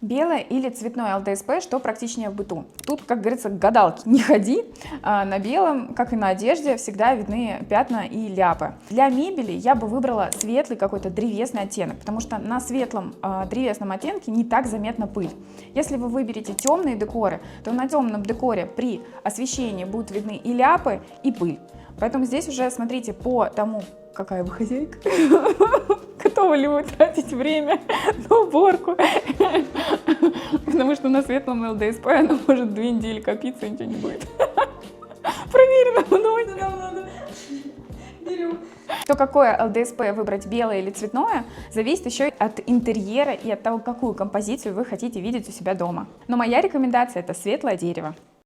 Белое или цветное ЛДСП, что практичнее в быту? Тут, как говорится, к гадалке не ходи. На белом, как и на одежде, всегда видны пятна и ляпы. Для мебели я бы выбрала светлый какой-то древесный оттенок, потому что на светлом древесном оттенке не так заметна пыль. Если вы выберете темные декоры, то на темном декоре при освещении будут видны и ляпы, и пыль. Поэтому здесь уже смотрите по тому, какая вы хозяйка, готовы ли вы тратить время на уборку, потому что на светлом ЛДСП оно может 2 недели копиться, и ничего не будет. Проверено мной. То, какое ЛДСП выбрать, белое или цветное, зависит еще от интерьера и от того, какую композицию вы хотите видеть у себя дома. Но моя рекомендация — это светлое дерево.